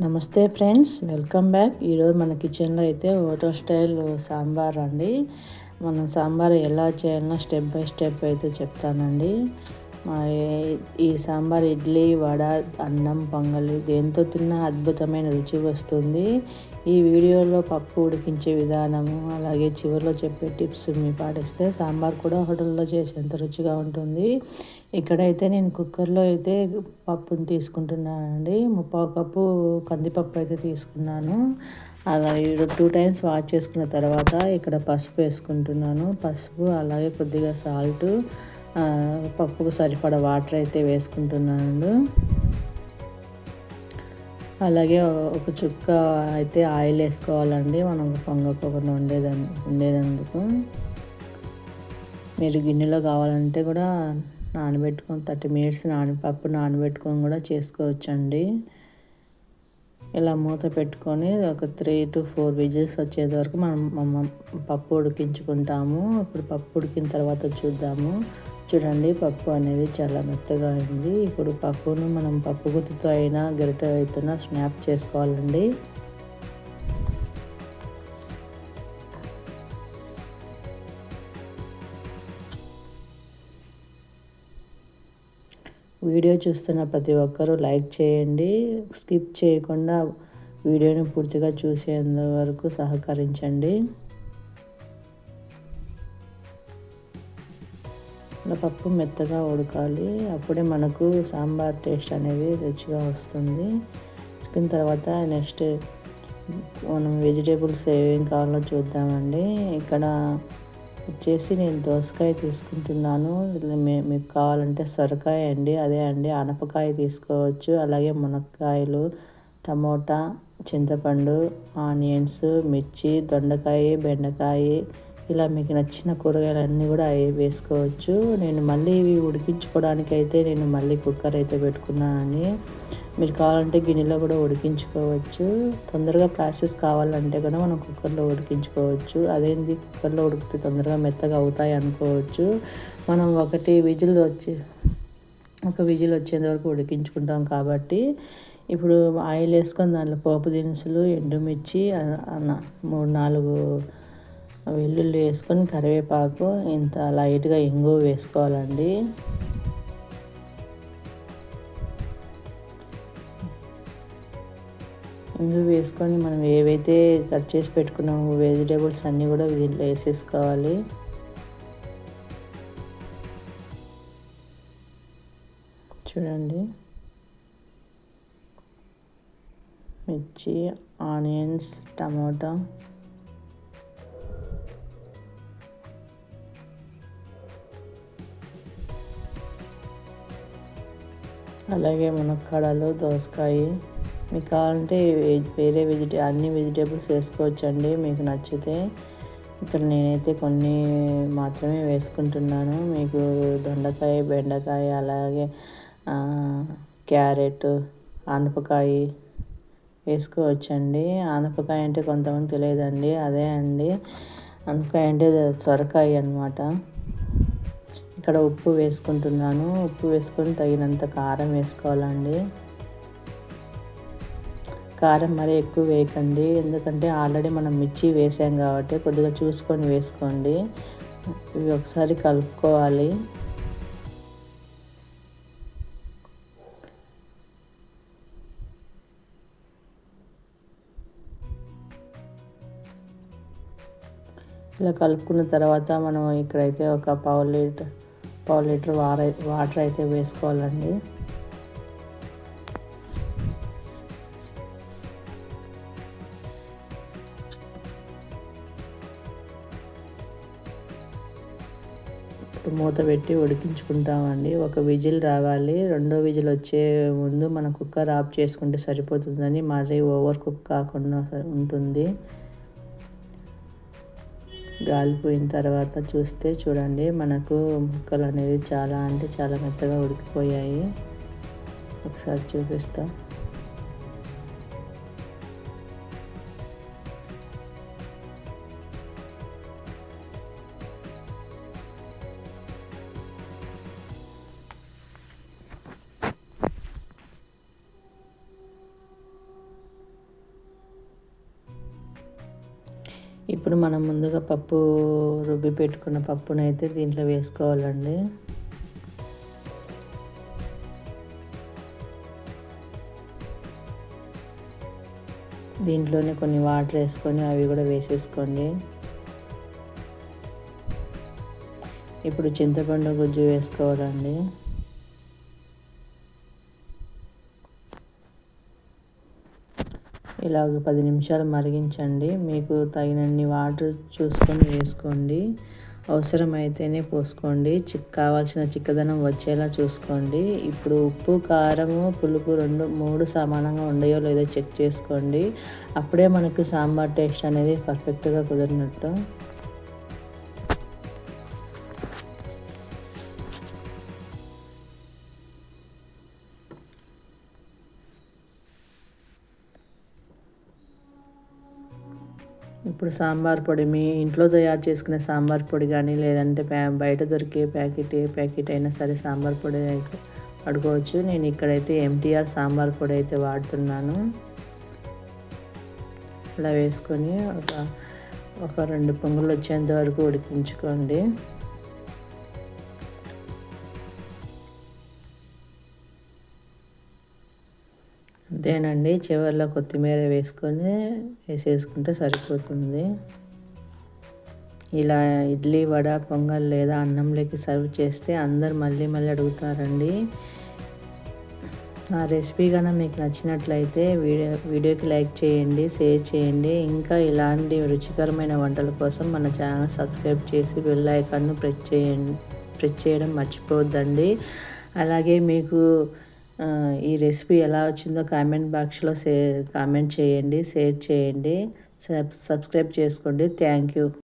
నమస్తే friends, welcome back. ఈరోజు మన కిచెన్లో అయితే హోటల్ స్టైల్ సాంబార్ అండి. మనం సాంబార్ ఎలా చేయాలన్నా స్టెప్ బై స్టెప్ అయితే చెప్తానండి. ఈ సాంబార్ ఇడ్లీ, వడ, అన్నం, పొంగలి దేంతో తిన్నా అద్భుతమైన రుచి వస్తుంది. ఈ వీడియోలో పప్పు ఉడికించే విధానము, అలాగే చివరిలో చెప్పే టిప్స్ మీ పాటిస్తే సాంబార్ కూడా హోటల్లో చేసేంత రుచిగా ఉంటుంది. ఇక్కడైతే నేను కుక్కర్లో అయితే పప్పుని తీసుకుంటున్నానండి. 3/4 కప్పు కందిపప్పు అయితే తీసుకున్నాను. అలా 2 టైమ్స్ వాష్ చేసుకున్న తర్వాత ఇక్కడ పసుపు వేసుకుంటున్నాను. పసుపు అలాగే కొద్దిగా సాల్ట్, పప్పుకు సరిపడా వాటర్ అయితే వేసుకుంటున్నాను. అలాగే ఒక చుక్క అయితే ఆయిల్ వేసుకోవాలండి, మనం పొంగకుండా ఉండేదందుకు. మీరు గిన్నెలో కావాలంటే కూడా నానబెట్టుకొని 30 మినిట్స్ పప్పు నానబెట్టుకొని కూడా చేసుకోవచ్చండి. ఇలా మూత పెట్టుకొని ఒక 3 to 4 విజిల్స్ వచ్చేది వరకు మనం పప్పు ఉడికించుకుంటాము. ఇప్పుడు పప్పు ఉడికిన తర్వాత చూద్దాము. చూడండి, పప్పు అనేది చాలా మెత్తగా అయింది. ఇప్పుడు పప్పును మనం పప్పు గుత్తితో అయినా గరిటె అయినా స్నాప్ చేసుకోవాలండి. వీడియో చూస్తున్న ప్రతి ఒక్కరూ లైక్ చేయండి. స్కిప్ చేయకుండా వీడియోని పూర్తిగా చూసేంత వరకు సహకరించండి. ఇలా పప్పు మెత్తగా ఉడకాలి, అప్పుడే మనకు సాంబార్ టేస్ట్ అనేది రుచిగా వస్తుంది. ఉడికిన తర్వాత నెక్స్ట్ మనం వెజిటేబుల్స్ ఏమేమి కావాలో చూద్దామండి. ఇక్కడ వచ్చేసి నేను దోసకాయ తీసుకుంటున్నాను. మీకు కావాలంటే సొరకాయ అండి, అదే అండి ఆనపకాయ తీసుకోవచ్చు. అలాగే మునక్కాయలు, టమోటా, చింతపండు, ఆనియన్స్, మిర్చి, దొండకాయ, బెండకాయ, ఇలా మీకు నచ్చిన కూరగాయలన్నీ కూడా వేసుకోవచ్చు. నేను మళ్ళీ ఇవి ఉడికించుకోవడానికి అయితే నేను మళ్ళీ కుక్కర్ అయితే పెట్టుకున్నానని. మీరు కావాలంటే గిన్నెలో కూడా ఉడికించుకోవచ్చు. తొందరగా ప్రాసెస్ కావాలంటే కూడా మనం కుక్కర్లో ఉడికించుకోవచ్చు. అదేంటి కుక్కర్లో ఉడికితే తొందరగా మెత్తగా అవుతాయి అనుకోవచ్చు. మనం ఒక విజిల్ వచ్చేంత వరకు ఉడికించుకుంటాం కాబట్టి ఇప్పుడు ఆయిల్ వేసుకొని దాంట్లో పోపు దినుసులు, ఎండుమిర్చి, 3-4 వెల్లుల్లి వేసుకొని కరివేపాకు, ఇంత లైట్గా ఇంగువ వేసుకోవాలండి. ఇంగువ వేసుకొని మనం ఏవైతే కట్ చేసి పెట్టుకున్నామో వెజిటేబుల్స్ అన్నీ కూడా దీంట్లో వేసేసుకోవాలి. చూడండి, మిర్చి, ఆనియన్స్, టమాటా, అలాగే మునక్కాడలు, దోసకాయ, మీకు కావాలంటే వేరే అన్ని వెజిటేబుల్స్ వేసుకోవచ్చండి మీకు నచ్చితే. ఇక్కడ నేనైతే కొన్ని మాత్రమే వేసుకుంటున్నాను. మీకు దొండకాయ, బెండకాయ, అలాగే క్యారెట్, ఆనపకాయ వేసుకోవచ్చండి. ఆనపకాయ అంటే కొంతమంది తెలియదండి, అదే అండి ఆనపకాయ అంటే సొరకాయ అన్నమాట. ఇక్కడ ఉప్పు వేసుకుంటున్నాను. ఉప్పు వేసుకొని తగినంత కారం వేసుకోవాలండి. కారం మరీ ఎక్కువ వేయకండి, ఎందుకంటే ఆల్రెడీ మనం మిర్చి వేసాం కాబట్టి కొద్దిగా చూసుకొని వేసుకోండి. ఇవి ఒకసారి కలుపుకోవాలి. ఇలా కలుపుకున్న తర్వాత మనం ఇక్కడైతే ఒక పావు లీటర్ వాటర్ అయితే వేసుకోవాలండి. ఇప్పుడు మూత పెట్టి ఉడికించుకుంటామండి. ఒక విజిల్ రావాలి. రెండో విజిల్ వచ్చే ముందు మనం కుక్కర్ ఆఫ్ చేసుకుంటే సరిపోతుందని, మరీ ఓవర్ కుక్ కాకుండా ఉంటుంది. గాలిపోయిన తర్వాత చూడండి, మనకు ముక్కలు అనేది చాలా అంటే చాలా మెత్తగా ఉడికిపోయాయి. ఒకసారి చూపిస్తా. ఇప్పుడు మనం ముందుగా పప్పు రుబ్బి పెట్టుకున్న పప్పునైతే దీంట్లో వేసుకోవాలండి. దీంట్లోనే కొన్ని వాటర్ వేసుకొని అవి కూడా వేసేసుకోండి. ఇప్పుడు చింతపండు గుజ్జు వేసుకోవాలండి. ఇలా 10 నిమిషాలు మరిగించండి. మీకు తగినన్ని వాటర్ చూసుకొని వేసుకోండి. అవసరమైతేనే పోసుకోండి. కావాల్సిన చిక్కదనం వచ్చేలా చూసుకోండి. ఇప్పుడు ఉప్పు, కారము, పులుపు 3 సమానంగా ఉన్నాయో లేదో చెక్ చేసుకోండి. అప్పుడే మనకు సాంబార్ టేస్ట్ అనేది పర్ఫెక్ట్గా కుదిరినట్టు. ఇప్పుడు సాంబార్ పొడి మీ ఇంట్లో తయారు చేసుకునే సాంబార్ పొడి కానీ లేదంటే బయట దొరికే ప్యాకెట్ అయినా సరే సాంబార్ పొడి అయితే వాడుకోవచ్చు. నేను ఇక్కడైతే MTR సాంబార్ పొడి అయితే వాడుతున్నాను. అలా వేసుకొని ఒక 2 పొంగులు వచ్చేంత వరకు ఉడికించుకోండి. అంతేనండి, చివరిలో కొత్తిమీర వేసేసుకుంటే సరిపోతుంది. ఇలా ఇడ్లీ, వడ, పొంగల్ లేదా అన్నంలోకి సర్వ్ చేస్తే అందరు మళ్ళీ అడుగుతారండి. నా రెసిపీ కనుక మీకు నచ్చినట్లయితే వీడియోకి లైక్ చేయండి, షేర్ చేయండి. ఇంకా ఇలాంటి రుచికరమైన వంటల కోసం మన ఛానల్ సబ్స్క్రైబ్ చేసి బెల్ ఐకాన్ను ప్రెస్ చేయడం మర్చిపోవద్దండి. అలాగే మీకు ఈ రెసిపీ ఎలా వచ్చిందో కామెంట్ బాక్స్లో కామెంట్ చేయండి, షేర్ చేయండి, సబ్స్క్రైబ్ చేసుకోండి. Thank you.